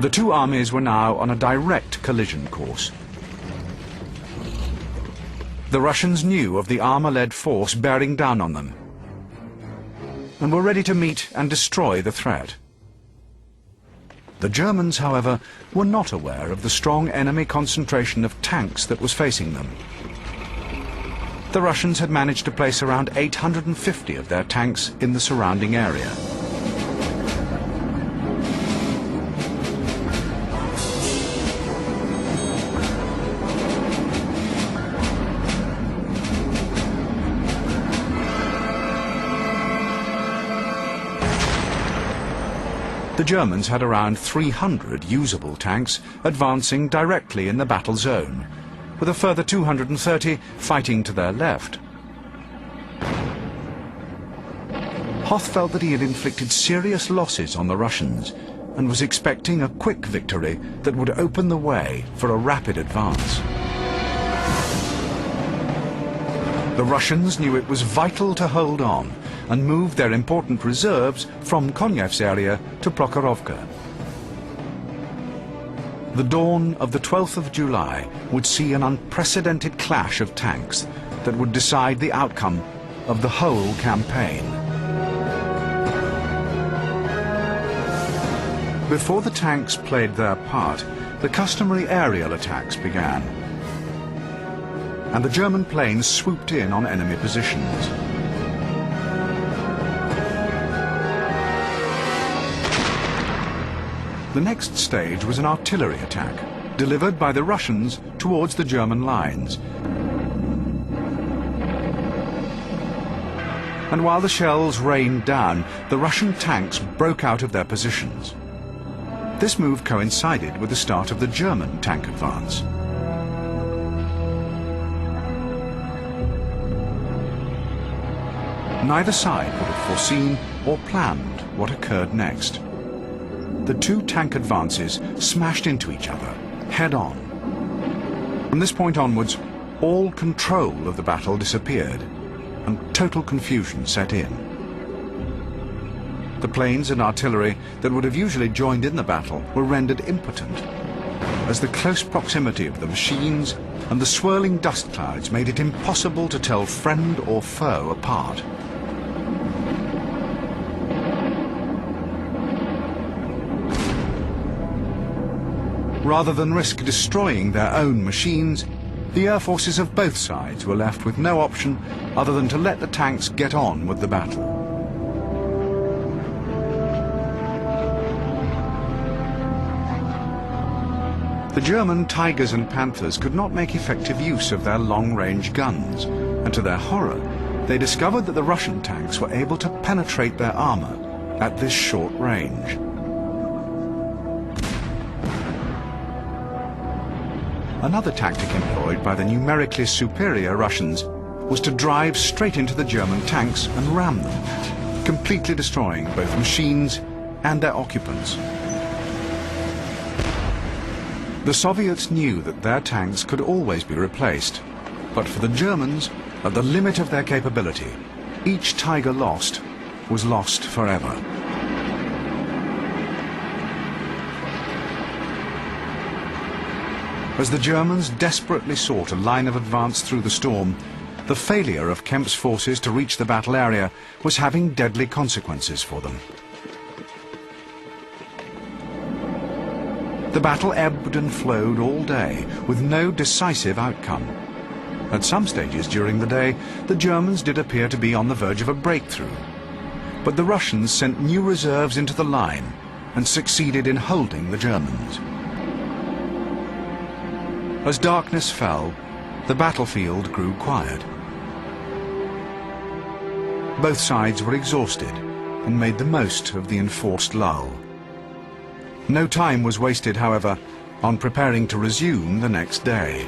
The two armies were now on a direct collision course. The Russians knew of the armor-led force bearing down on them and were ready to meet and destroy the threat. The Germans, however, were not aware of the strong enemy concentration of tanks that was facing them. The Russians had managed to place around 850 of their tanks in the surrounding area. The Germans had around 300 usable tanks advancing directly in the battle zone, with a further 230 fighting to their left. Hoth felt that he had inflicted serious losses on the Russians and was expecting a quick victory that would open the way for a rapid advance. The Russians knew it was vital to hold on and moved their important reserves from Konyev's area to Prokhorovka. The dawn of the 12th of July would see an unprecedented clash of tanks that would decide the outcome of the whole campaign. Before the tanks played their part, the customary aerial attacks began, and the German planes swooped in on enemy positions. The next stage was an artillery attack, delivered by the Russians towards the German lines. And while the shells rained down, the Russian tanks broke out of their positions. This move coincided with the start of the German tank advance. Neither side would have foreseen or planned what occurred next. The two tank advances smashed into each other, head-on. From this point onwards, all control of the battle disappeared, and total confusion set in. The planes and artillery that would have usually joined in the battle were rendered impotent, as the close proximity of the machines and the swirling dust clouds made it impossible to tell friend or foe apart. Rather than risk destroying their own machines, the air forces of both sides were left with no option other than to let the tanks get on with the battle. The German Tigers and Panthers could not make effective use of their long-range guns, and to their horror, they discovered that the Russian tanks were able to penetrate their armor at this short range. Another tactic employed by the numerically superior Russians was to drive straight into the German tanks and ram them, completely destroying both machines and their occupants. The Soviets knew that their tanks could always be replaced, but for the Germans, at the limit of their capability, each Tiger lost was lost forever. As the Germans desperately sought a line of advance through the storm, the failure of Kemp's forces to reach the battle area was having deadly consequences for them. The battle ebbed and flowed all day, with no decisive outcome. At some stages during the day, the Germans did appear to be on the verge of a breakthrough, but the Russians sent new reserves into the line and succeeded in holding the Germans. As darkness fell, the battlefield grew quiet. Both sides were exhausted and made the most of the enforced lull. No time was wasted, however, on preparing to resume the next day.